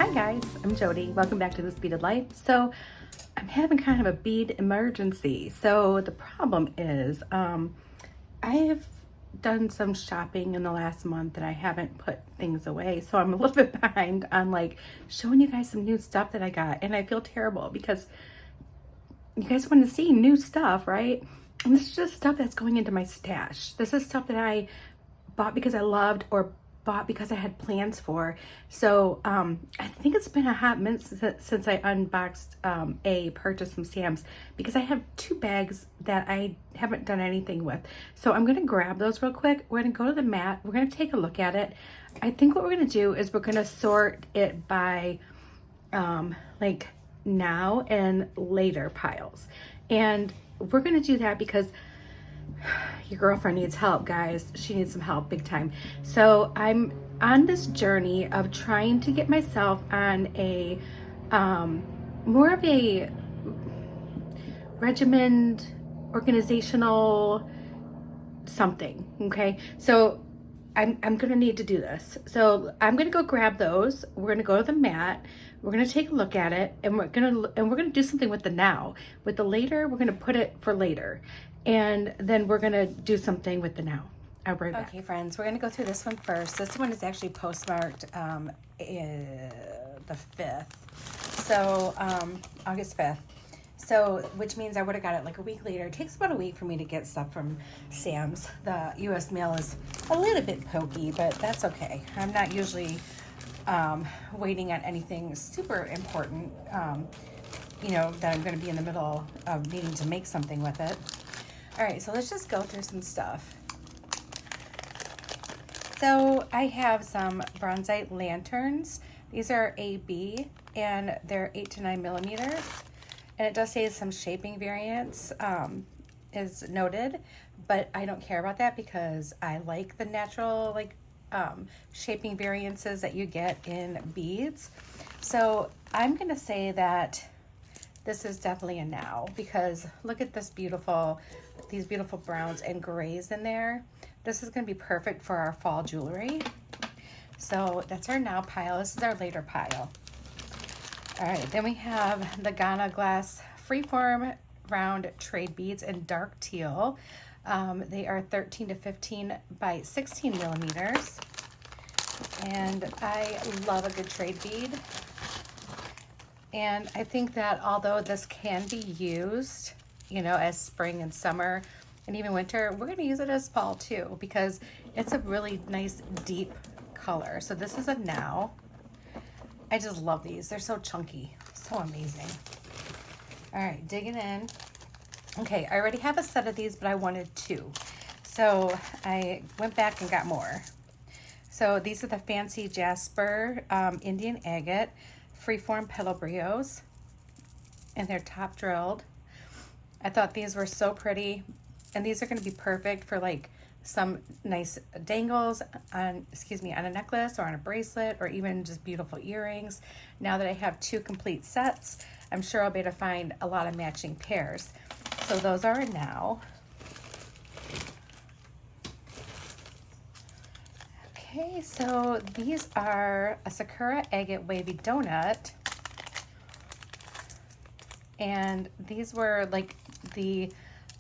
Hi guys, I'm Jody. Welcome back to This Beaded Life. So I'm having kind of a bead emergency. So the problem is I have done some shopping in the last month and I haven't put things away. So I'm a little bit behind on like showing you guys some new stuff that I got. And I feel terrible because you guys want to see new stuff, right? And this is just stuff that's going into my stash. This is stuff that I bought because I loved or bought because I had plans for. So I think it's been a hot minute since I unboxed a purchase from Sam's because I have two bags that I haven't done anything with. So I'm gonna grab those real quick. We're gonna go to the mat. We're gonna take a look at it. I think what we're gonna do is we're gonna sort it by like now and later piles. And we're gonna do that because your girlfriend needs help, guys. She needs some help big time. So I'm on this journey of trying to get myself on a more of a regimented organizational something. Okay, so I'm gonna need to do this. So I'm gonna go grab those. We're gonna go to the mat. We're gonna take a look at it, and we're gonna do something with the now. With the later, we're gonna put it for later, and then we're gonna do something with the now. I'll be right back. Okay, friends, we're gonna go through this one first. This one is actually postmarked the 5th, so August 5th. So, which means I would have got it like a week later. It takes about a week for me to get stuff from Sam's. The U.S. mail is a little bit pokey, but that's okay. I'm not usually waiting on anything super important, you know, that I'm going to be in the middle of needing to make something with it. All right, so let's just go through some stuff. So I have some bronzite lanterns. These are AB, and they're 8 to 9 millimeters. And it does say some shaping variants is noted, but I don't care about that because I like the natural shaping variances that you get in beads. So I'm gonna say that this is definitely a now because look at these beautiful browns and grays in there. This is gonna be perfect for our fall jewelry. So that's our now pile. This is our later pile. All right, then we have the Ghana Glass Freeform Round Trade Beads in dark teal. They are 13 to 15 by 16 millimeters. And I love a good trade bead. And I think that although this can be used, you know, as spring and summer and even winter, we're gonna use it as fall too because it's a really nice deep color. So this is a now. I just love these. They're so chunky. So amazing. All right, digging in. Okay, I already have a set of these, but I wanted 2. So I went back and got more. So these are the Fancy Jasper Indian Agate Freeform Petal Brios. And they're top drilled. I thought these were so pretty. And these are going to be perfect for like some nice dangles on a necklace or on a bracelet or even just beautiful earrings. Now that I have 2 complete sets, I'm sure I'll be able to find a lot of matching pairs. So those are now. Okay, so these are a Sakura Agate Wavy Donut. And these were like the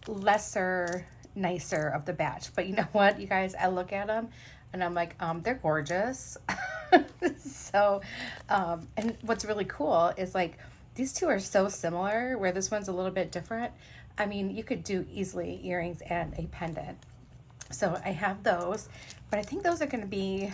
lesser nicer of the batch, but you know what, you guys, I look at them and I'm like, they're gorgeous. So and what's really cool is like these two are so similar where this one's a little bit different. I mean, you could do easily earrings and a pendant. So I have those, but I think those are going to be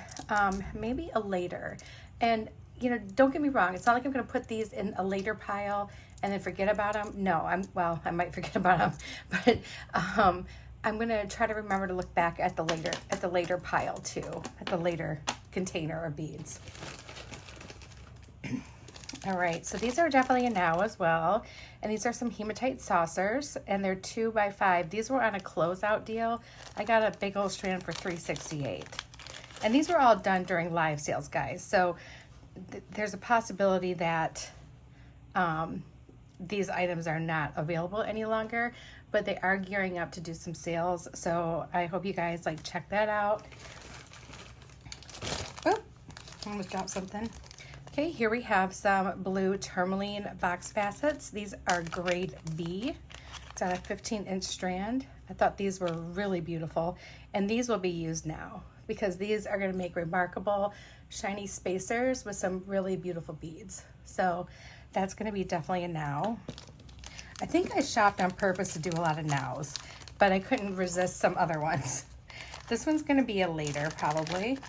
maybe a later. And you know, don't get me wrong, it's not like I'm going to put these in a later pile and then forget about them. No, I might forget about them, but I'm gonna try to remember to look back at the later pile too, at the later container of beads. All right, so these are definitely a now as well, and these are some hematite saucers, and they're 2 by 5. These were on a closeout deal. I got a big old strand for $3.68, and these were all done during live sales, guys. So there's a possibility that these items are not available any longer, but they are gearing up to do some sales. So I hope you guys like check that out. Oh, almost dropped something. Okay, here we have some blue tourmaline box facets. These are grade B. It's on a 15-inch strand. I thought these were really beautiful, and these will be used now because these are going to make remarkable shiny spacers with some really beautiful beads. So that's going to be definitely a now. I think I shopped on purpose to do a lot of nows, but I couldn't resist some other ones. This one's going to be a later probably.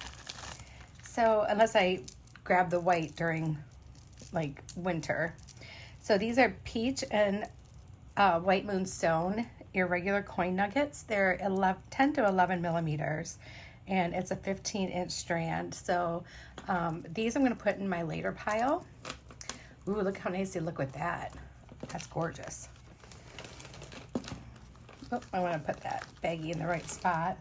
So unless I grab the white during like winter. So these are peach and white moonstone irregular coin nuggets. They're 10 to 11 millimeters, and it's a 15-inch strand. So these I'm going to put in my later pile. Ooh, look how nice they look with that. That's gorgeous. Oh, I want to put that baggie in the right spot.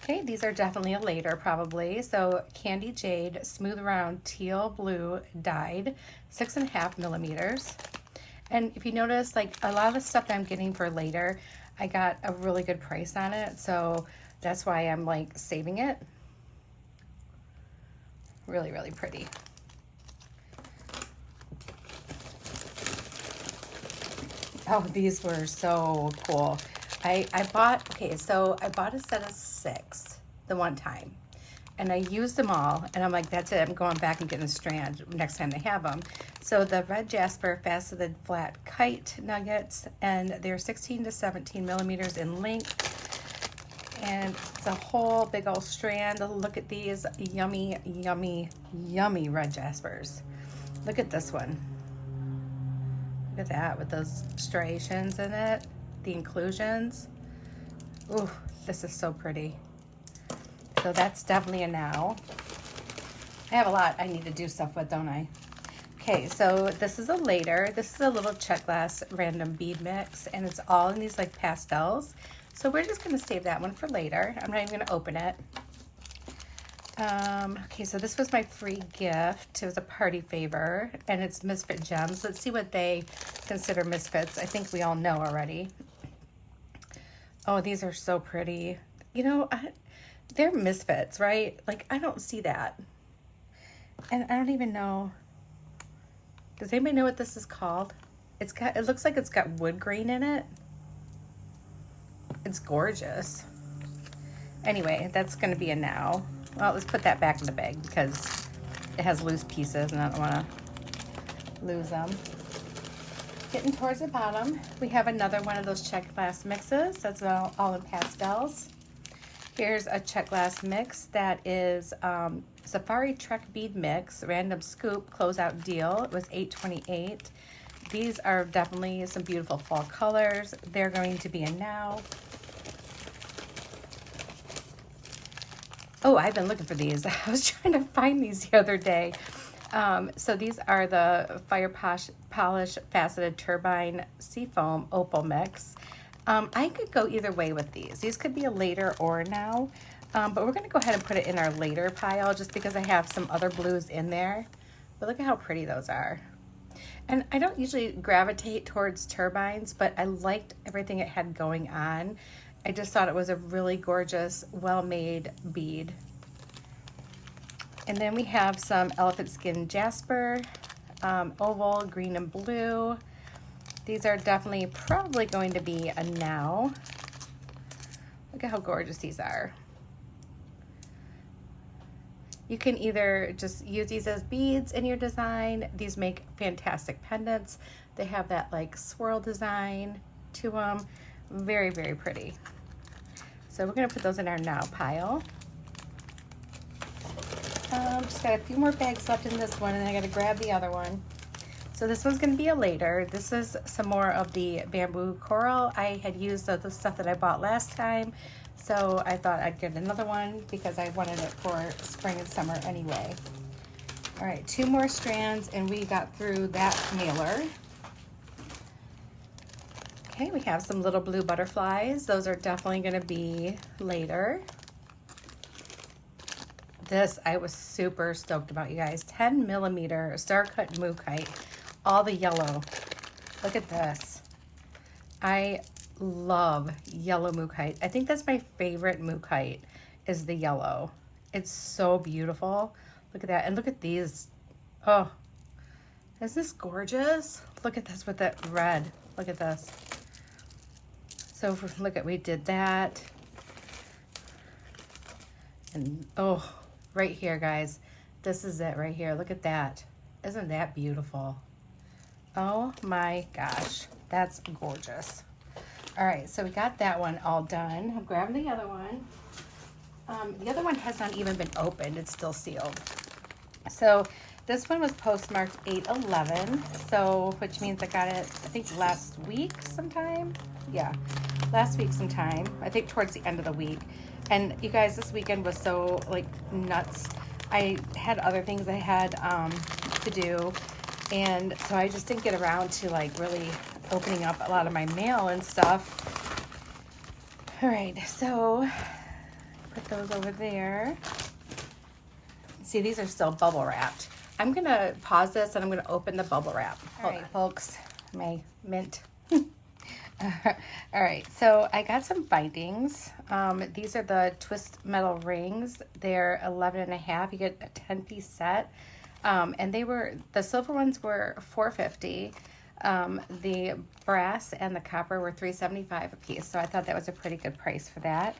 Okay, these are definitely a later probably. So Candy Jade Smooth Round Teal Blue dyed, 6.5 millimeters. And if you notice, like a lot of the stuff that I'm getting for later, I got a really good price on it. So that's why I'm like saving it. Really, really pretty. Oh, these were so cool. I bought a set of 6 the one time, and I used them all, and I'm like, that's it, I'm going back and getting a strand next time they have them. So the red jasper faceted flat kite nuggets, and they're 16 to 17 millimeters in length, and it's a whole big old strand. Look at these yummy, yummy, yummy red jaspers. Look at this one. Look at that with those striations in it, the inclusions. Ooh, this is so pretty. So that's definitely a now. I have a lot I need to do stuff with, don't I? Okay, so this is a later. This is a little check glass random bead mix, and it's all in these like pastels. So we're just gonna save that one for later. I'm not even gonna open it. Okay, so this was my free gift. It was a party favor, and it's Misfit Gems. Let's see what they consider misfits. I think we all know already. Oh, these are so pretty. You know, they're misfits, right? Like, I don't see that. And I don't even know. Does anybody know what this is called? It looks like it's got wood grain in it. It's gorgeous. Anyway, that's going to be a now. Well, let's put that back in the bag because it has loose pieces and I don't want to lose them. Getting towards the bottom, we have another one of those check glass mixes. That's all in pastels. Here's a check glass mix that is Safari Trek Bead Mix, Random Scoop Closeout Deal. It was $8.28. These are definitely some beautiful fall colors. They're going to be a now. Oh, I've been looking for these. I was trying to find these the other day. So these are the Fire Polish Faceted Turbine Seafoam Opal Mix. I could go either way with these. These could be a later or a now, but we're going to go ahead and put it in our later pile just because I have some other blues in there. But look at how pretty those are. And I don't usually gravitate towards turbines, but I liked everything it had going on. I just thought it was a really gorgeous, well-made bead. And then we have some elephant skin jasper, oval, green and blue. These are definitely probably going to be a now. Look at how gorgeous these are. You can either just use these as beads in your design. These make fantastic pendants. They have that like swirl design to them. Very, very pretty. So we're gonna put those in our now pile. Just got a few more bags left in this one, and I gotta grab the other one. So this one's gonna be a later. This is some more of the bamboo coral. I had used the stuff that I bought last time, so I thought I'd get another one because I wanted it for spring and summer anyway. All right, 2 more strands, and we got through that mailer. Okay, we have some little blue butterflies. Those are definitely gonna be later. This I was super stoked about, you guys. 10 millimeter star cut mookaite, all the yellow. Look at this. I love yellow mookaite. I think that's my favorite mookaite is the yellow. It's so beautiful. Look at that, and look at these. Oh, isn't this gorgeous? Look at this with that red. Look at this. So look at, we did that. And oh, right here, guys. This is it right here. Look at that. Isn't that beautiful? Oh my gosh, that's gorgeous. All right, so we got that one all done. I'm grabbing the other one. The other one has not even been opened. It's still sealed. So this one was postmarked 8/11, so which means I got it, I think last week sometime. Yeah, last week sometime. I think towards the end of the week. And you guys, this weekend was so like nuts. I had other things I had to do, and so I just didn't get around to like really opening up a lot of my mail and stuff. All right, so put those over there. See, these are still bubble wrapped. I'm gonna pause this and I'm gonna open the bubble wrap. All right, folks, my mint. All right, so I got some bindings. These are the twist metal rings. They're 11.5. You get a 10-piece set. And they were, the silver ones were $4.50. The brass and the copper were $3.75 a piece. So I thought that was a pretty good price for that.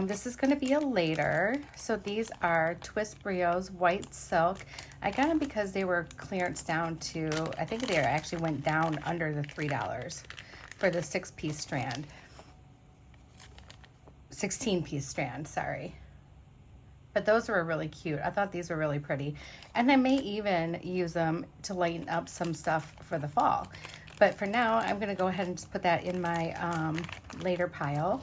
This is going to be a later. So these are twist brios, white silk. I got them because they were clearance down to, I think they actually went down under the $3 for the 6-piece strand. 16-piece strand, sorry. But those were really cute. I thought these were really pretty. And I may even use them to lighten up some stuff for the fall. But for now, I'm going to go ahead and just put that in my later pile.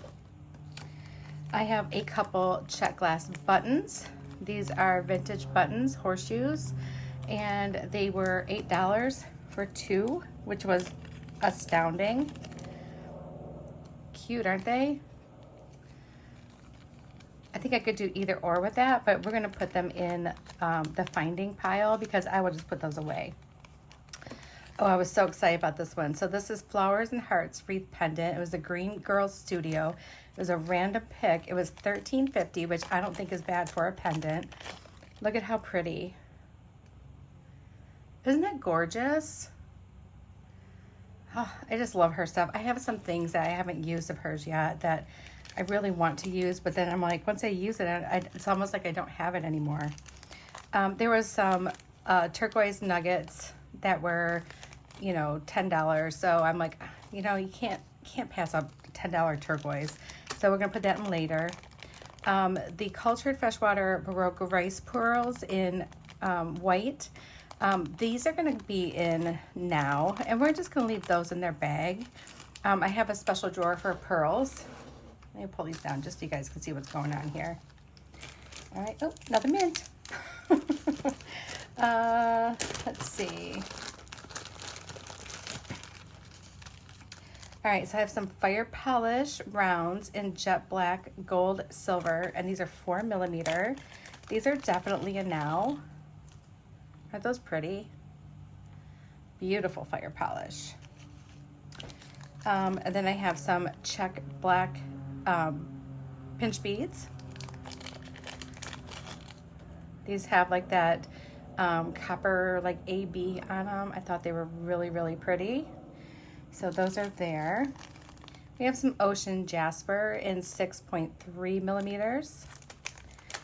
I have a couple check glass buttons. These are vintage buttons, horseshoes. And they were $8 for 2, which was astounding. Cute, aren't they? I think I could do either or with that, but we're going to put them in the finding pile because I will just put those away. Oh, I was so excited about this one. So this is Flowers and Hearts wreath pendant. It was a Green Girls Studio. It was a random pick. It was $13.50, which I don't think is bad for a pendant. Look at how pretty. Isn't that gorgeous? Oh, I just love her stuff. I have some things that I haven't used of hers yet that I really want to use, but then I'm like, once I use it, it's almost like I don't have it anymore. There was some turquoise nuggets that were, you know, $10. So I'm like, you know, you can't pass up $10 turquoise. So we're gonna put that in later. The cultured freshwater Baroque rice pearls in white. These are going to be in now, and we're just going to leave those in their bag. I have a special drawer for pearls. Let me pull these down just so you guys can see what's going on here. All right. Oh, another mint. Let's see. All right, so I have some fire polish rounds in jet black, gold, silver, and these are 4mm. These are definitely a now. Aren't those pretty? Beautiful fire polish. And then I have some check black pinch beads. These have like that copper like AB on them. I thought they were really, really pretty. So those are there. We have some ocean jasper in 6.3mm.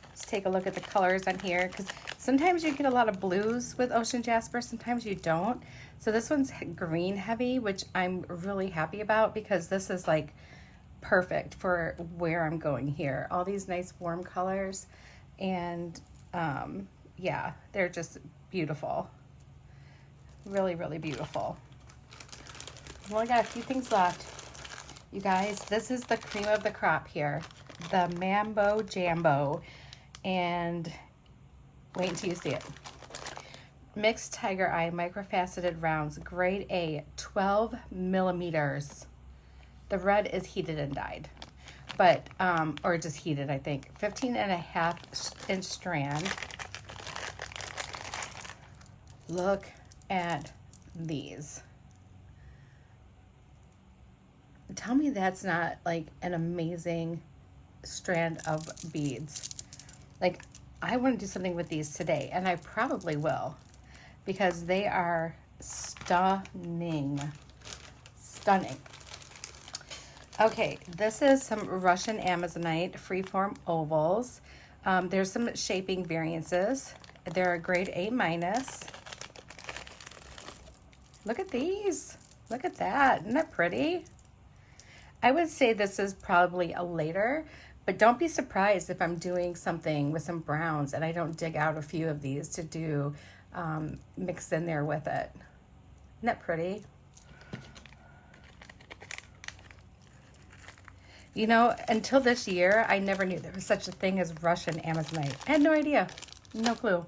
Let's take a look at the colors on here, because sometimes you get a lot of blues with ocean jasper, sometimes you don't. So this one's green heavy, which I'm really happy about because this is like perfect for where I'm going here. All these nice warm colors, and yeah, they're just beautiful. Really, really beautiful. Well, I got a few things left. You guys, this is the cream of the crop here, the Mambo Jambo, and wait until you see it. Mixed Tiger Eye microfaceted rounds, grade A, 12mm. The red is heated and dyed, but, or just heated, I think. 15.5-inch strand. Look at these. Tell me that's not like an amazing strand of beads. Like, I want to do something with these today, and I probably will. because they are stunning. Stunning. Okay, this is some Russian Amazonite freeform ovals. There's some shaping variances. They're a grade A minus. Look at these. Look at that. Isn't that pretty? I would say this is probably a later, but don't be surprised if I'm doing something with some browns and I don't dig out a few of these to do mix in there with it. Isn't that pretty? You know, until this year, I never knew there was such a thing as Russian Amazonite. I had no idea. No clue.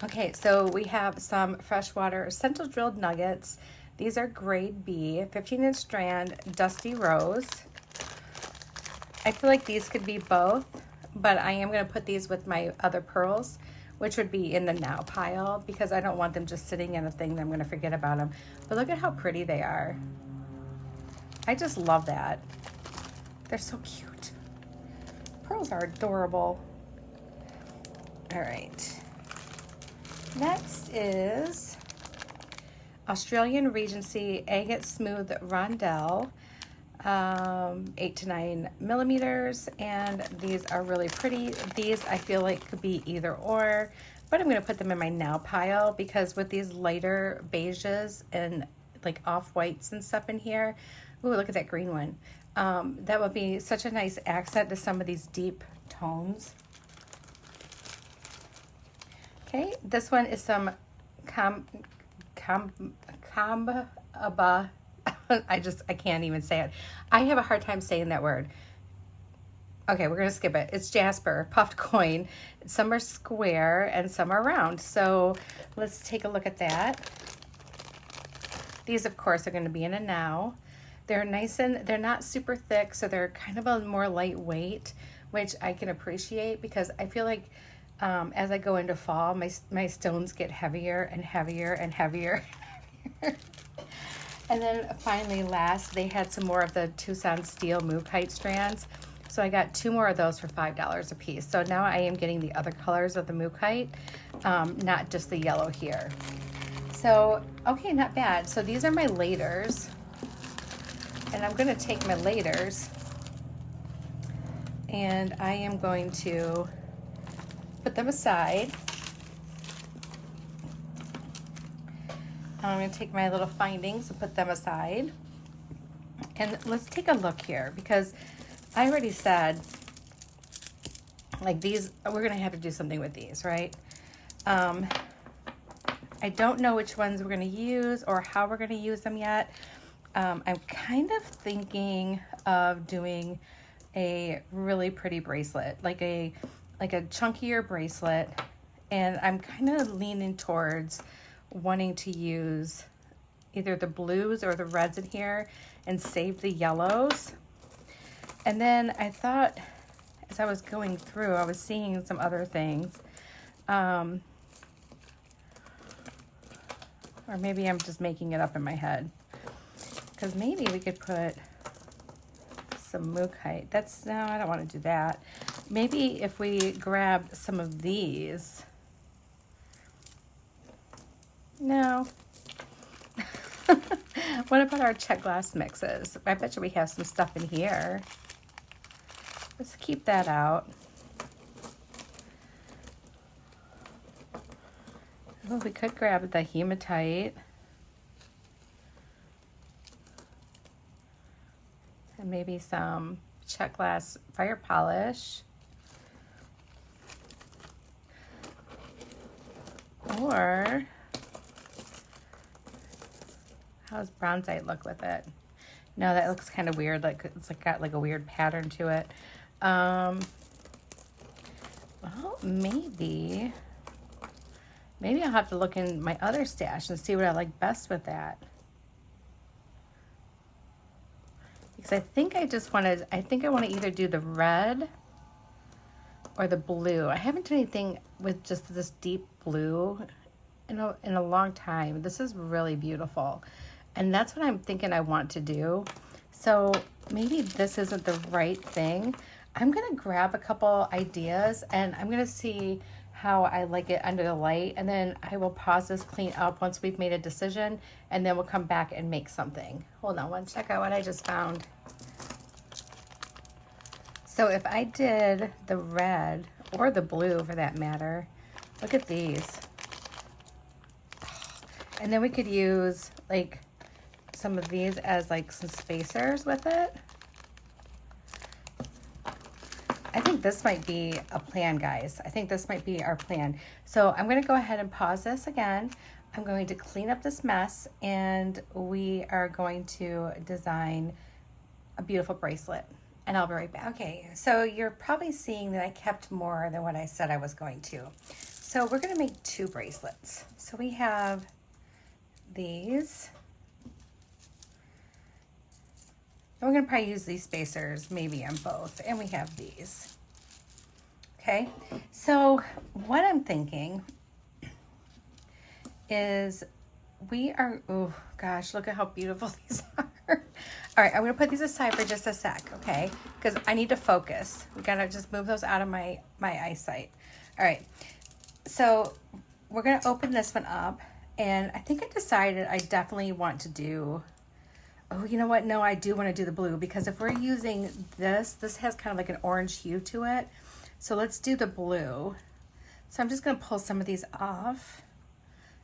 Okay, so we have some freshwater central drilled nuggets. These are grade B, 15-inch strand, dusty rose. I feel like these could be both, but I am going to put these with my other pearls, which would be in the now pile, because I don't want them just sitting in a thing that I'm going to forget about them. But look at how pretty they are. I just love that. They're so cute. Pearls are adorable. All right. Next is Australian Regency Agate Smooth Rondelle, 8 to 9 millimeters, and these are really pretty. These I feel like could be either or, but I'm going to put them in my now pile because with these lighter beiges and like off-whites and stuff in here, ooh, look at that green one. That would be such a nice accent to some of these deep tones. Okay, this one is some I can't even say it. I have a hard time saying that word. Okay, we're gonna skip it. It's Jasper, puffed coin. Some are square and some are round. So let's take a look at that. These, of course, are gonna be in a now. They're nice and they're not super thick, so they're kind of a more lightweight, which I can appreciate because I feel like as I go into fall, my stones get heavier and heavier and heavier. And then finally, last, they had some more of the Tucson steel Mookaite strands. So I got 2 more of those for $5 a piece. So now I am getting the other colors of the Mookaite, not just the yellow here. So, okay, not bad. So these are my laters. And I'm gonna take my laters and I am going to put them aside. I'm going to take my little findings and put them aside. And let's take a look here because I already said, like these, we're going to have to do something with these, right? I don't know which ones we're going to use or how we're going to use them yet. I'm kind of thinking of doing a really pretty bracelet, like a chunkier bracelet, and I'm kind of leaning towards wanting to use either the blues or the reds in here and save the yellows. And then I thought, as I was going through, I was seeing some other things, or maybe I'm just making it up in my head, because maybe we could put some Mookaite. No, I don't want to do that. Maybe if we grab some of these. No. What about our check glass mixes? I bet you we have some stuff in here. Let's keep that out. Oh, we could grab the hematite. And maybe some check glass fire polish. Or how does bronzite look with it? No, that looks kind of weird. Like it's like got like a weird pattern to it. Well, maybe I'll have to look in my other stash and see what I like best with that. Because I think I want to either do the red or the blue. I haven't done anything with just this deep blue in a long time. This is really beautiful. And that's what I'm thinking I want to do. So maybe this isn't the right thing. I'm going to grab a couple ideas and I'm going to see how I like it under the light, and then I will pause this, clean up once we've made a decision, and then we'll come back and make something. Hold on one second. Check out what I just found. So if I did the red, or the blue for that matter, look at these. And then we could use like some of these as like some spacers with it. I think this might be a plan, guys. I think this might be our plan. So I'm going to go ahead and pause this again. I'm going to clean up this mess, and we are going to design a beautiful bracelet, and I'll be right back. Okay, so you're probably seeing that I kept more than what I said I was going to. So we're going to make 2 bracelets. So we have these. And we're going to probably use these spacers maybe on both. And we have these. Okay, so what I'm thinking is we are, oh gosh, look at how beautiful these are. All right, I'm going to put these aside for just a sec, okay? Because I need to focus. We got to just move those out of my eyesight. All right, so we're going to open this one up. And I think I decided I definitely want to do, oh, you know what? No, I do want to do the blue, because if we're using this has kind of like an orange hue to it. So let's do the blue. So I'm just going to pull some of these off.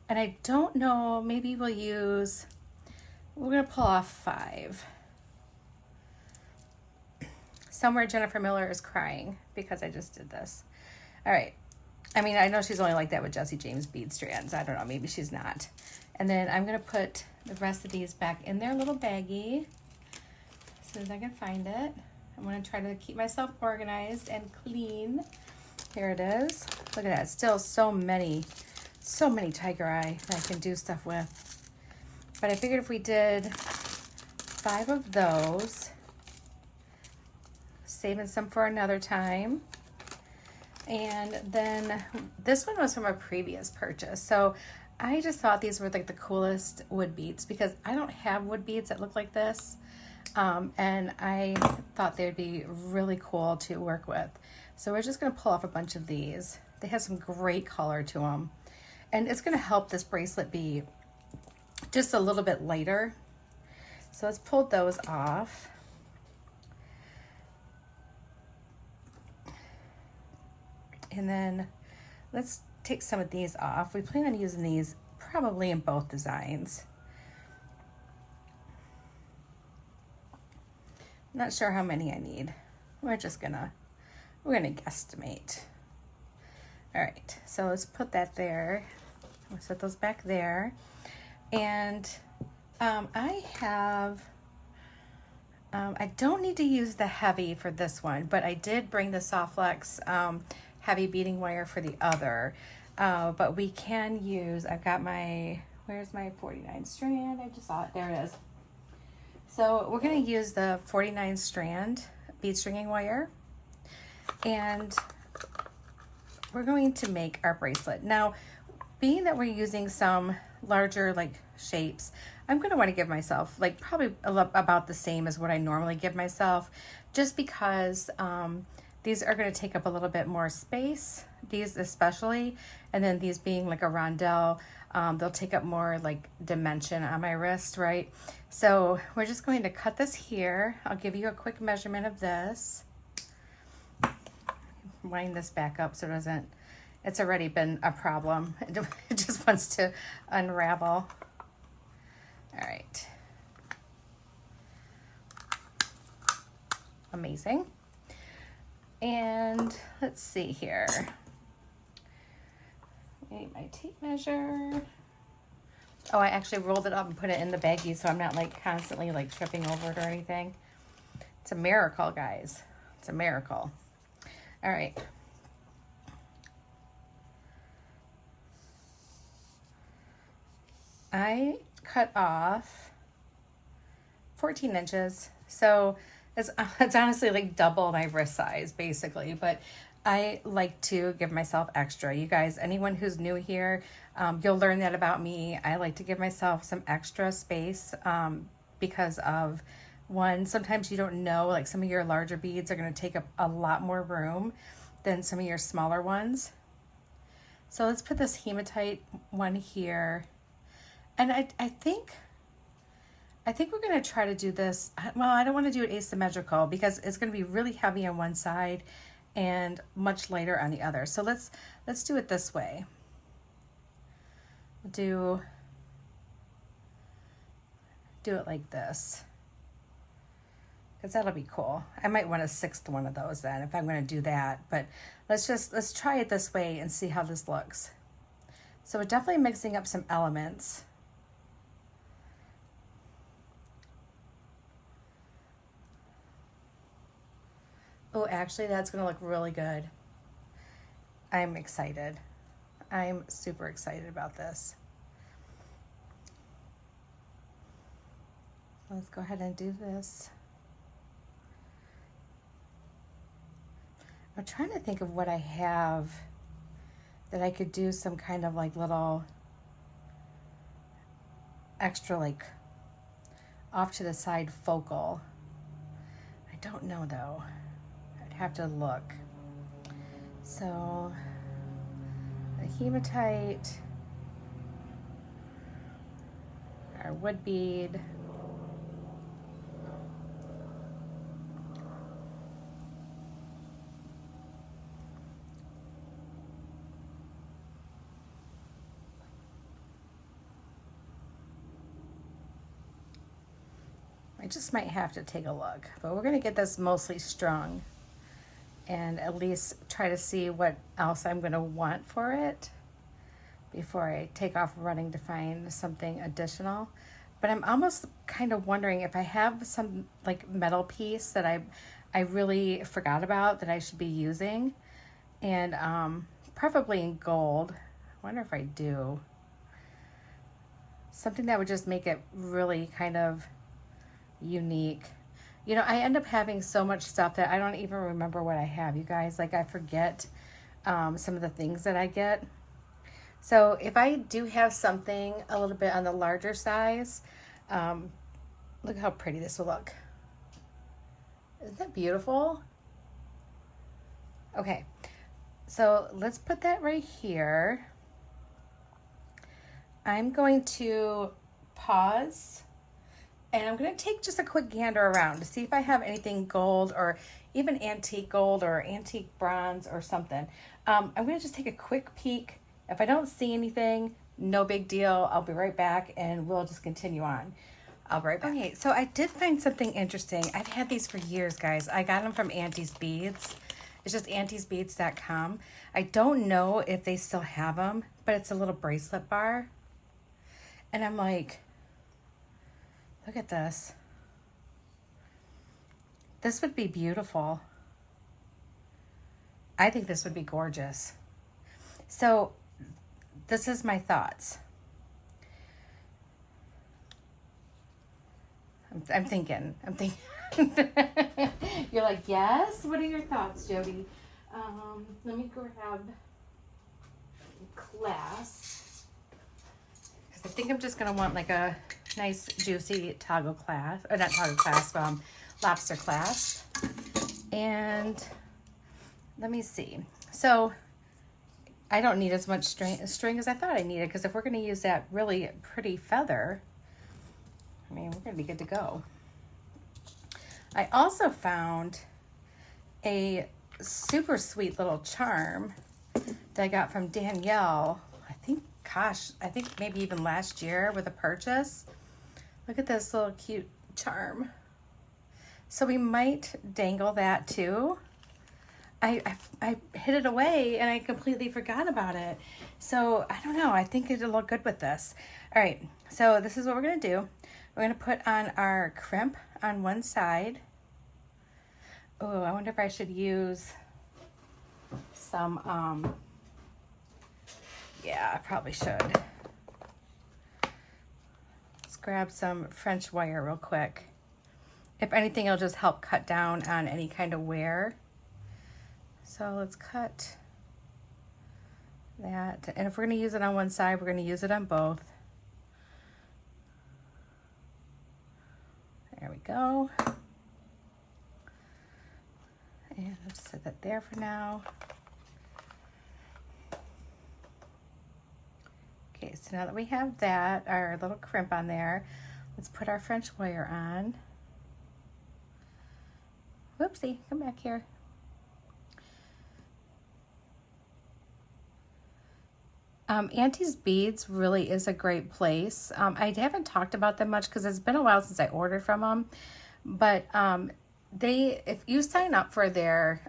And I don't know, maybe we're going to pull off 5. Somewhere Jennifer Miller is crying because I just did this. All right. I mean, I know she's only like that with Jesse James bead strands. I don't know, maybe she's not. And then I'm going to put the rest of these back in their little baggie as soon as I can find it. I'm going to try to keep myself organized and clean. Here it is. Look at that. Still so many tiger eye that I can do stuff with. But I figured if we did 5 of those, saving some for another time. And then this one was from a previous purchase. So I just thought these were like the coolest wood beads, because I don't have wood beads that look like this. And I thought they'd be really cool to work with. So we're just going to pull off a bunch of these. They have some great color to them. And it's going to help this bracelet be just a little bit lighter. So let's pull those off. And then let's take some of these off. We plan on using these probably in both designs. Not sure how many I need. We're gonna guesstimate. All right, so let's put that there. We'll set those back there. And I don't need to use the heavy for this one, but I did bring the Soft Flex heavy beading wire for the other. But we can use, I've got where's my 49 strand? I just saw it, there it is. So we're gonna use the 49 strand bead stringing wire, and we're going to make our bracelet. Now, being that we're using some larger like shapes, I'm gonna wanna give myself like probably about the same as what I normally give myself, just because these are gonna take up a little bit more space, these especially, and then these being like a rondelle, they'll take up more like dimension on my wrist, right? So we're just going to cut this here. I'll give you a quick measurement of this. Wind this back up so it's already been a problem. It just wants to unravel. All right. Amazing. And let's see here. I need my tape measure. Oh, I actually rolled it up and put it in the baggie so I'm not like constantly like tripping over it or anything. It's a miracle, guys. It's a miracle. All right. I cut off 14 inches. So it's honestly like double my wrist size basically, but I like to give myself extra. You guys, anyone who's new here, you'll learn that about me. I like to give myself some extra space because of, one, sometimes you don't know, like some of your larger beads are going to take up a lot more room than some of your smaller ones. So let's put this hematite one here. And I think we're going to try to do this. Well, I don't want to do it asymmetrical because it's going to be really heavy on one side and much lighter on the other. So let's do it this way. Do it like this, because that'll be cool. I might want a 6th one of those then if I'm going to do that, but let's try it this way and see how this looks. So we're definitely mixing up some elements. Oh, actually that's going to look really good. I'm excited. I'm super excited about this. Let's go ahead and do this. I'm trying to think of what I have that I could do some kind of like little extra like off to the side focal. I don't know though. I'd have to look. So the hematite, our wood bead, I just might have to take a look, but we're going to get this mostly strung and at least try to see what else I'm going to want for it before I take off running to find something additional. But I'm almost kind of wondering if I have some like metal piece that I really forgot about that I should be using, and preferably in gold. I wonder if I do. Something that would just make it really kind of unique. You know, I end up having so much stuff that I don't even remember what I have, you guys. Like I forget some of the things that I get. So if I do have something a little bit on the larger size, look how pretty this will look. Isn't that beautiful? Okay, so let's put that right here. I'm going to pause. And I'm going to take just a quick gander around to see if I have anything gold or even antique gold or antique bronze or something. I'm going to just take a quick peek. If I don't see anything, no big deal. I'll be right back and we'll just continue on. I'll be right back. Okay, so I did find something interesting. I've had these for years, guys. I got them from Auntie's Beads. It's just auntiesbeads.com. I don't know if they still have them, but it's a little bracelet bar. And I'm like, look at this. This would be beautiful. I think this would be gorgeous. So this is my thoughts. I'm thinking. You're like, yes? What are your thoughts, Jody? Let me grab clasp. I think I'm just going to want like a nice juicy toggle clasp, or not toggle clasp, lobster clasp. And let me see. So I don't need as much string as I thought I needed, because if we're going to use that really pretty feather, I mean, we're going to be good to go. I also found a super sweet little charm that I got from Danielle, I think maybe even last year with a purchase. Look at this little cute charm. So we might dangle that too. I hid it away and I completely forgot about it. So I don't know, I think it'll look good with this. All right, so this is what we're gonna do. We're gonna put on our crimp on one side. Oh, I wonder if I should use some, yeah, I probably should. Let's grab some French wire real quick. If anything, it'll just help cut down on any kind of wear. So let's cut that. And if we're gonna use it on one side, we're gonna use it on both. There we go. And I'll just set that there for now. Okay, so now that we have that, our little crimp on there, let's put our French wire on. Whoopsie, come back here. Auntie's Beads really is a great place. I haven't talked about them much because it's been a while since I ordered from them, but if you sign up for their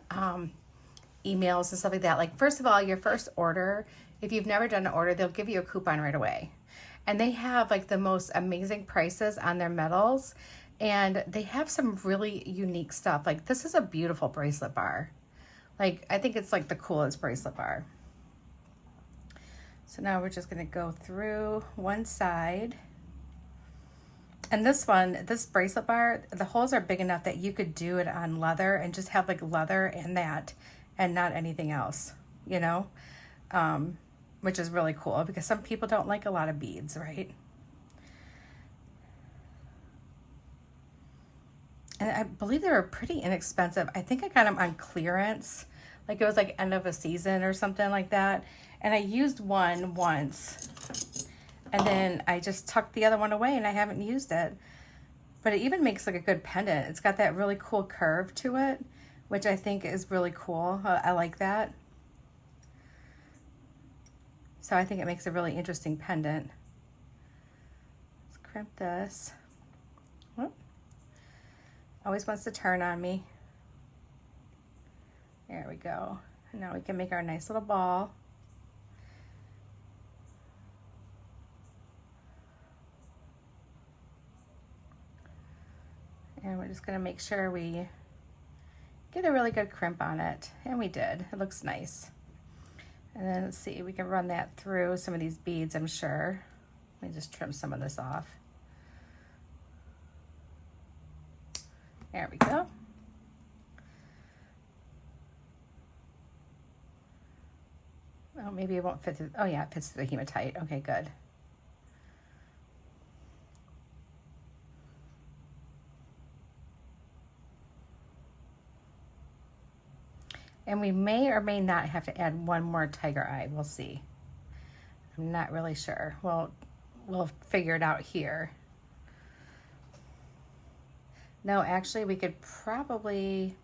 emails and stuff like that, like first of all, your first order, if you've never done an order, they'll give you a coupon right away. And they have like the most amazing prices on their metals, and they have some really unique stuff. Like this is a beautiful bracelet bar. Like I think it's like the coolest bracelet bar. So now we're just going to go through one side. And this bracelet bar, the holes are big enough that you could do it on leather and just have like leather and that and not anything else, you know, which is really cool because some people don't like a lot of beads, right? And I believe they were pretty inexpensive. I think I got them on clearance. Like it was like end of a season or something like that. And I used one once. And then I just tucked the other one away and I haven't used it. But it even makes like a good pendant. It's got that really cool curve to it, which I think is really cool. I like that. So I think it makes a really interesting pendant. Let's crimp this. Whoop. Always wants to turn on me. There we go. And now we can make our nice little ball. And we're just going to make sure we get a really good crimp on it. And we did. It looks nice. And then let's see, we can run that through some of these beads, I'm sure. Let me just trim some of this off. There we go. Oh, maybe it won't fit through. Oh yeah, it fits through the hematite. Okay, good. And we may or may not have to add one more tiger eye. We'll see. I'm not really sure. Well, we'll figure it out here. No, actually, we could probably...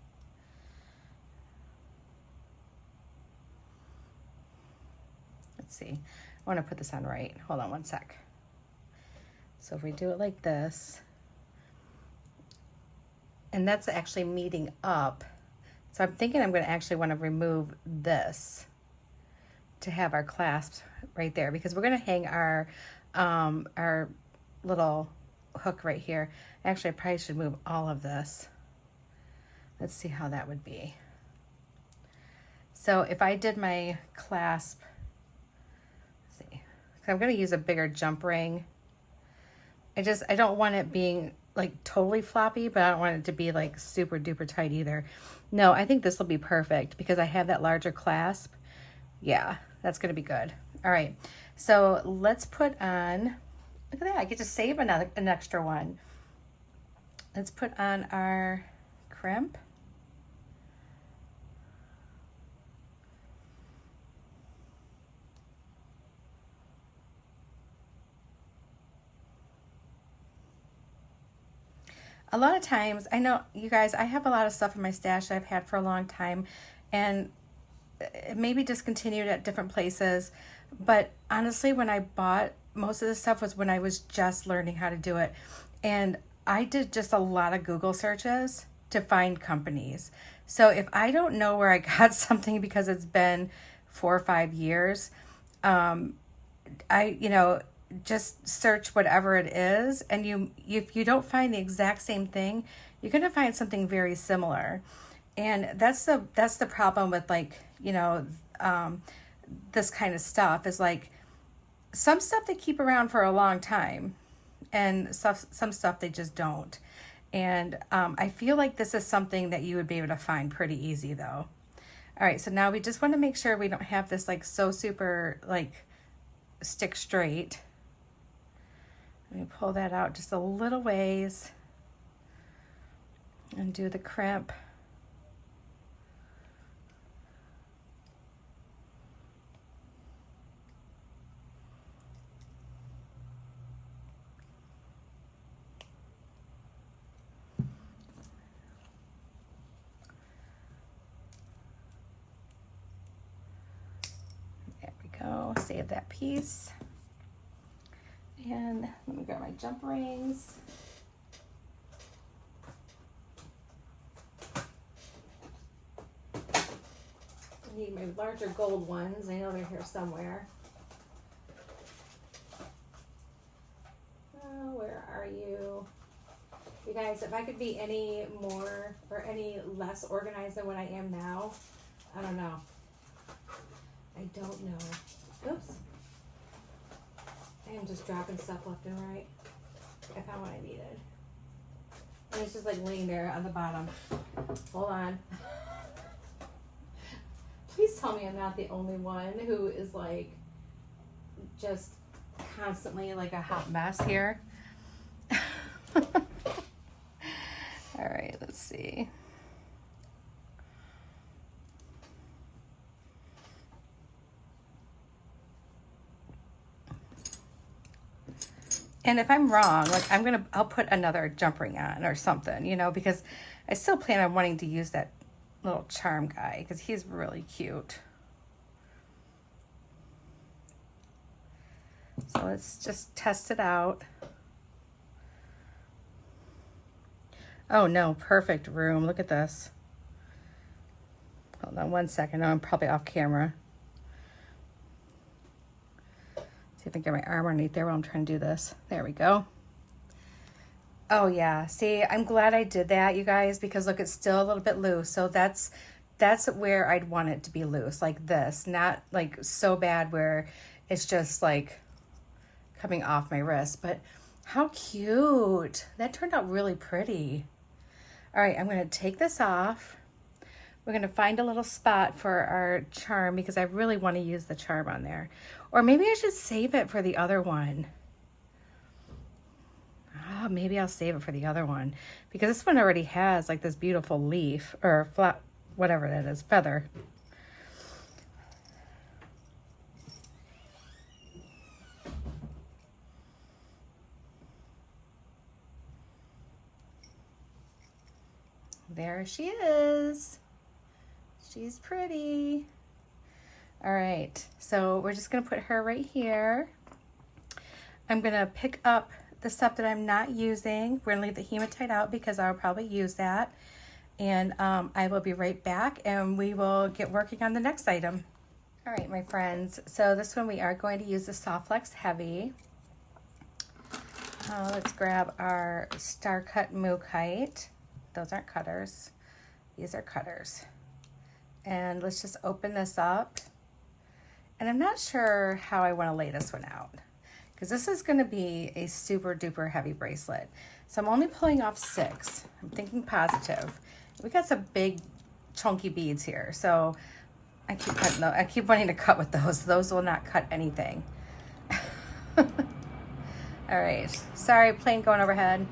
Let's see. I want to put this on right. Hold on one sec. So if we do it like this, and that's actually meeting up. So I'm thinking I'm going to actually want to remove this to have our clasps right there, because we're going to hang our little hook right here. Actually, I probably should move all of this. Let's see how that would be. So if I did my clasp, let's see, I'm going to use a bigger jump ring. I don't want it being like totally floppy, but I don't want it to be like super duper tight either. No, I think this will be perfect because I have that larger clasp. Yeah, that's going to be good. All right, so let's put on, look at that, I get to save an extra one. Let's put on our crimp. A lot of times, I know you guys, I have a lot of stuff in my stash that I've had for a long time, and it may be discontinued at different places, but honestly, when I bought most of this stuff was when I was just learning how to do it, and I did just a lot of Google searches to find companies. So if I don't know where I got something because it's been 4 or 5 years, just search whatever it is, and if you don't find the exact same thing, you're going to find something very similar. And that's the problem with this kind of stuff, is like some stuff they keep around for a long time, and some stuff they just don't. And I feel like this is something that you would be able to find pretty easy though. All right, so now we just want to make sure we don't have this like so super like stick straight. Let me pull that out just a little ways and do the crimp. save that piece. And let me grab my jump rings. I need my larger gold ones. I know they're here somewhere. Oh, where are you? You guys, if I could be any more or any less organized than what I am now, I don't know. I don't know. Oops. I am just dropping stuff left and right. I found what I needed. And it's just like laying there on the bottom. Hold on. Please tell me I'm not the only one who is like just constantly like a hot mess here. All right, let's see. And if I'm wrong, like I'll put another jump ring on or something, you know, because I still plan on wanting to use that little charm guy because he's really cute. So let's just test it out. Oh no, perfect room. Look at this. Hold on one second. Oh, I'm probably off camera. See if I can get my arm underneath there while I'm trying to do this. There we go. Oh yeah, see, I'm glad I did that, you guys, because look, it's still a little bit loose. So that's where I'd want it to be loose, like this, not like so bad where it's just like coming off my wrist. But how cute. That turned out really pretty. All right, I'm gonna take this off. We're gonna find a little spot for our charm because I really wanna use the charm on there. Or maybe I should save it for the other one. Oh, maybe I'll save it for the other one because this one already has like this beautiful leaf or flat, whatever that is, feather. There she is. She's pretty. All right, so we're just gonna put her right here. I'm gonna pick up the stuff that I'm not using. We're gonna leave the hematite out because I'll probably use that. And I will be right back and we will get working on the next item. All right, my friends. So this one we are going to use the Soft Flex Heavy. Let's grab our Star Cut Mookite. Those aren't cutters. These are cutters. And let's just open this up. And I'm not sure how I wanna lay this one out, because this is going to be a super duper heavy bracelet. So I'm only pulling off 6. I'm thinking positive. We got some big chunky beads here. So I keep cutting those. I keep wanting to cut with those. Those will not cut anything. All right. Sorry, plane going overhead.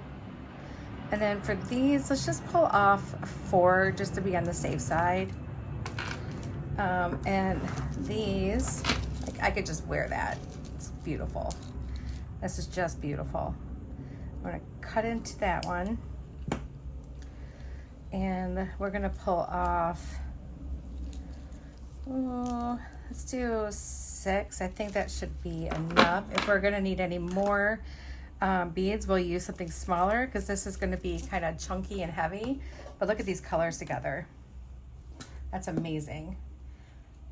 And then for these, let's just pull off 4 just to be on the safe side. And these, like, I could just wear that. It's beautiful. This is just beautiful. I'm gonna cut into that one. And we're gonna pull off, let's do 6. I think that should be enough. If we're gonna need any more beads, we'll use something smaller because this is gonna be kind of chunky and heavy. But look at these colors together. That's amazing.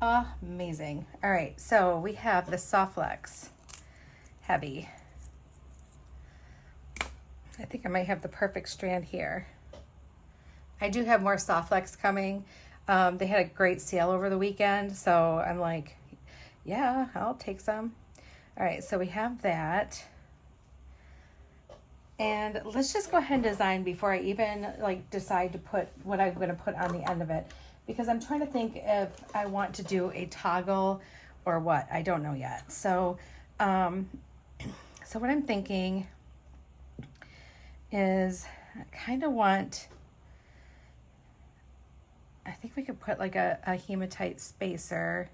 Amazing. All right, so we have the Soft Flex Heavy. I think I might have the perfect strand here. I do have more Soft Flex coming. They had a great sale over the weekend, so I'm like, yeah, I'll take some. All right, so we have that. And let's just go ahead and design before I even like decide to put what I'm gonna put on the end of it, because I'm trying to think if I want to do a toggle or what. I don't know yet. So, so what I'm thinking is I kind of want, I think we could put like a hematite spacer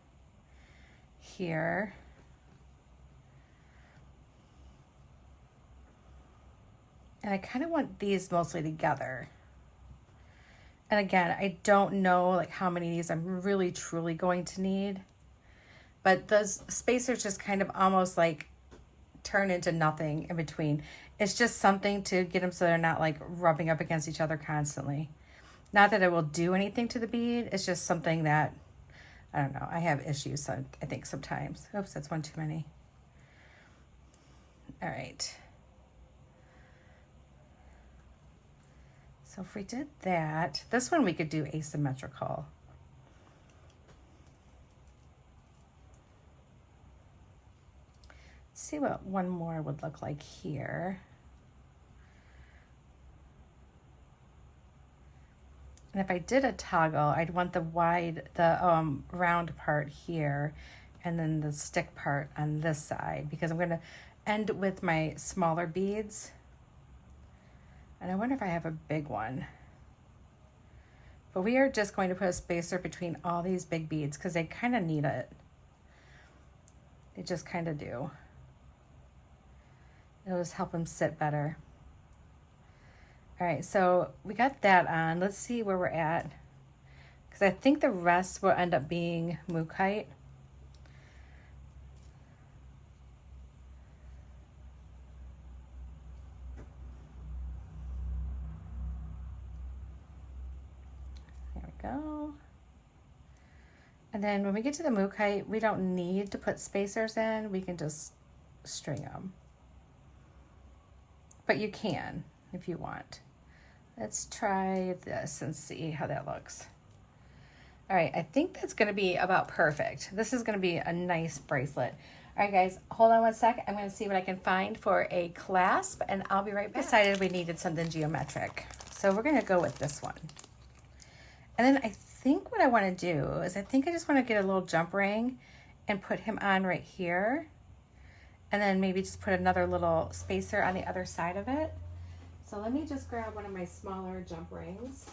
here. And I kind of want these mostly together. And again, I don't know like how many of these I'm really truly going to need. but those spacers just kind of almost like turn into nothing in between. It's just something to get them so they're not like rubbing up against each other constantly. Not that it will do anything to the bead. It's just something that, I don't know, I have issues, I think, sometimes. Oops, that's one too many. All right. So if we did that, this one we could do asymmetrical. Let's see what one more would look like here. And if I did a toggle, I'd want the round part here and then the stick part on this side, because I'm gonna end with my smaller beads. And I wonder if I have a big one. But we are just going to put a spacer between all these big beads because they kind of need it. They just kind of do. It'll just help them sit better. All right, so we got that on. Let's see where we're at, because I think the rest will end up being mookaite. There we go. And then when we get to the mookaite, we don't need to put spacers in. We can just string them. But you can if you want. Let's try this and see how that looks. All right, I think that's gonna be about perfect. This is gonna be a nice bracelet. All right, guys, hold on one sec. I'm gonna see what I can find for a clasp, and I'll be right back. Decided we needed something geometric, so we're gonna go with this one. And then I think what I wanna do is I think I just wanna get a little jump ring and put him on right here. And then maybe just put another little spacer on the other side of it. So let me just grab one of my smaller jump rings.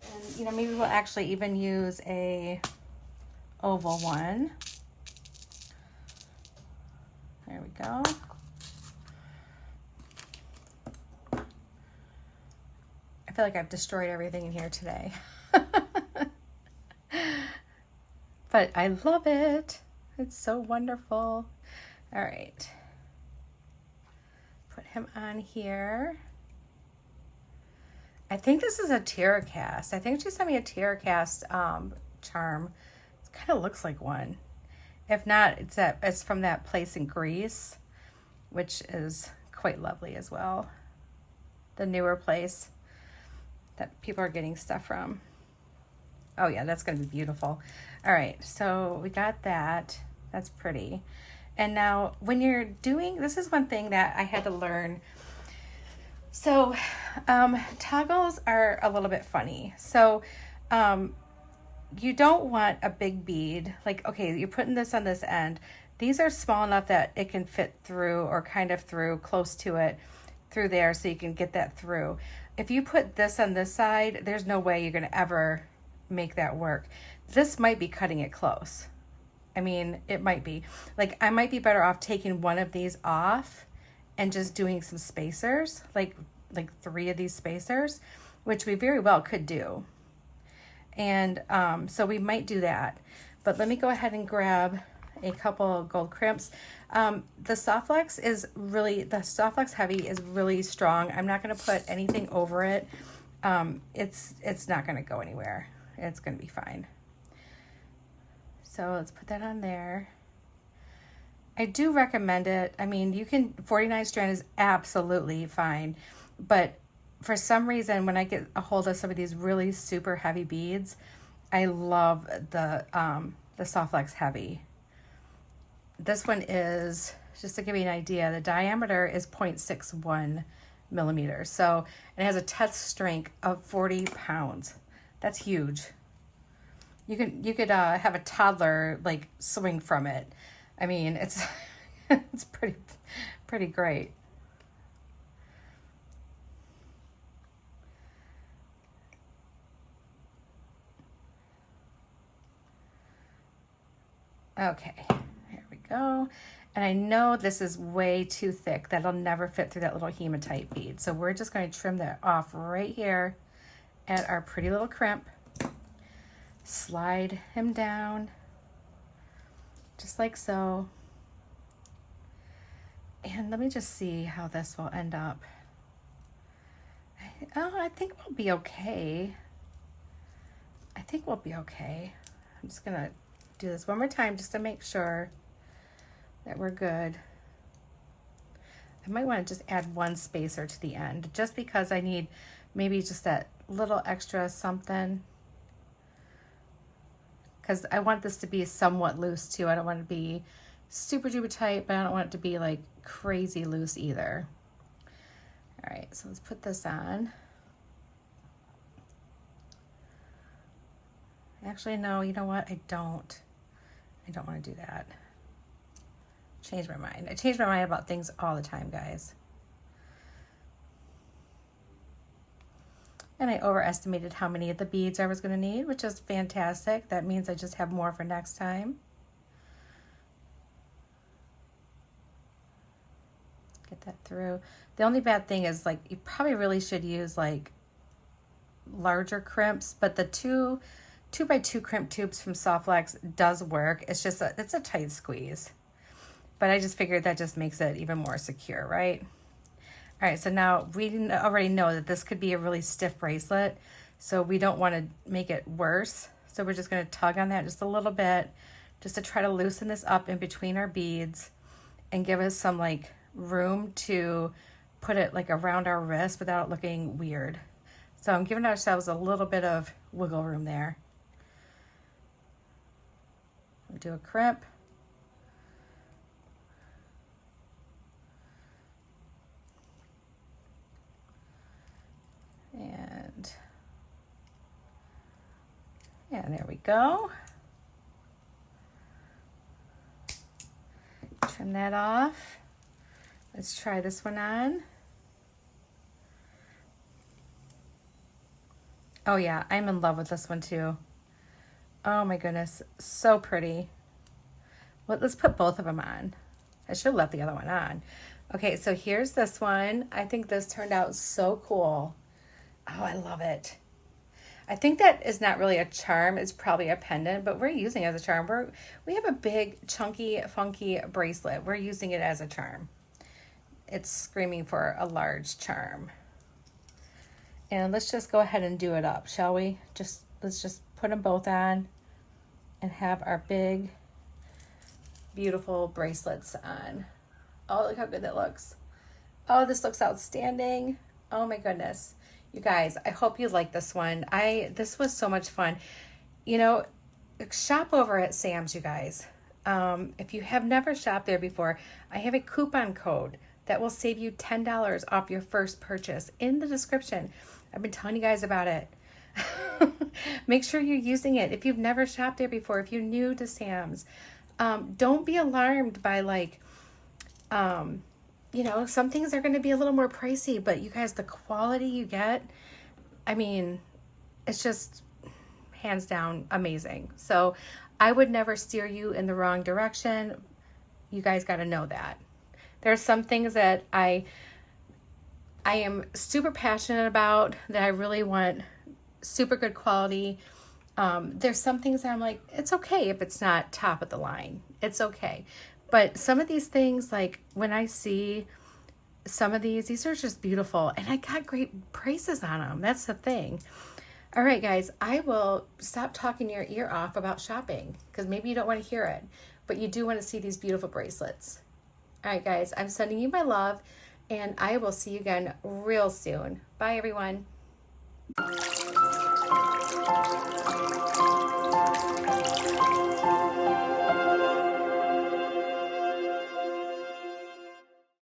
And, you know, maybe we'll actually even use a oval one. There we go. I feel like I've destroyed everything in here today. But I love it. It's so wonderful. All right. Put him on here. I think this is a Terra cast. I think she sent me a Terra cast charm. It kind of looks like one. If not, it's from that place in Greece, which is quite lovely as well. The newer place that people are getting stuff from. Oh yeah, that's gonna be beautiful. All right, so we got that. That's pretty. And now when you're doing, this is one thing that I had to learn. So toggles are a little bit funny. So you don't want a big bead. Like, okay, you're putting this on this end. These are small enough that it can fit through, or kind of through, close to it, through there, so you can get that through. If you put this on this side, there's no way you're gonna ever make that work. This might be cutting it close. I mean, it might be. Like, I might be better off taking one of these off and just doing some spacers, like 3 of these spacers, which we very well could do. And so we might do that. But let me go ahead and grab a couple of gold crimps. The Soft Flex Heavy is really strong. I'm not gonna put anything over it. It's not gonna go anywhere. It's gonna be fine. So let's put that on there. I do recommend it. I mean, you can, 49 strand is absolutely fine, but for some reason, when I get a hold of some of these really super heavy beads, I love the Soft Flex Heavy. This one is, just to give you an idea, the diameter is 0.61 millimeters. So it has a test strength of 40 pounds. That's huge. You could have a toddler like swing from it. I mean, it's it's pretty great. Okay, here we go. And I know this is way too thick. That'll never fit through that little hematite bead. So we're just going to trim that off right here at our pretty little crimp. Slide him down. just like so. And let me just see how this will end up. I think we'll be okay. I think we'll be okay. I'm just gonna do this one more time just to make sure that we're good. I might want to just add one spacer to the end just because I need maybe just that little extra something, because I want this to be somewhat loose too. I don't want it to be super duper tight, but I don't want it to be like crazy loose either. All right, so let's put this on. Actually, no, you know what? I don't want to do that. Change my mind. I change my mind about things all the time, guys. And I overestimated how many of the beads I was going to need, which is fantastic. That means I just have more for next time. Get that through. The only bad thing is, like, you probably really should use like larger crimps, but the 2x2 crimp tubes from Softlex does work. It's just it's a tight squeeze, but I just figured that just makes it even more secure, right? All right, so now we already know that this could be a really stiff bracelet, so we don't want to make it worse. So we're just going to tug on that just a little bit, just to try to loosen this up in between our beads and give us some like room to put it like around our wrist without it looking weird. So I'm giving ourselves a little bit of wiggle room there. We'll do a crimp. And there we go. Trim that off. Let's try this one on. Oh yeah, I'm in love with this one too. Oh my goodness, so pretty. Well, let's put both of them on. I should have left the other one on. Okay, so here's this one. I think this turned out so cool. Oh, I love it. I think that is not really a charm. It's probably a pendant, but we're using it as a charm. We have a big, chunky, funky bracelet. We're using it as a charm. It's screaming for a large charm. And let's just go ahead and do it up, shall we? Let's just put them both on and have our big, beautiful bracelets on. Oh, look how good that looks. Oh, this looks outstanding. Oh my goodness. You guys, I hope you like this one. This was so much fun. You know, shop over at Sam's, you guys. If you have never shopped there before, I have a coupon code that will save you $10 off your first purchase in the description. I've been telling you guys about it. Make sure you're using it. If you've never shopped there before, if you're new to Sam's, don't be alarmed by like, you know, some things are going to be a little more pricey, but you guys, the quality you get, I mean, it's just hands down amazing. So I would never steer you in the wrong direction. You guys got to know that. There's some things that I am super passionate about that I really want super good quality. There's some things that I'm like, it's okay if it's not top of the line. It's okay. But some of these things, like when I see some of these are just beautiful, and I got great prices on them. That's the thing. All right, guys, I will stop talking your ear off about shopping because maybe you don't want to hear it, but you do want to see these beautiful bracelets. All right, guys, I'm sending you my love, and I will see you again real soon. Bye, everyone.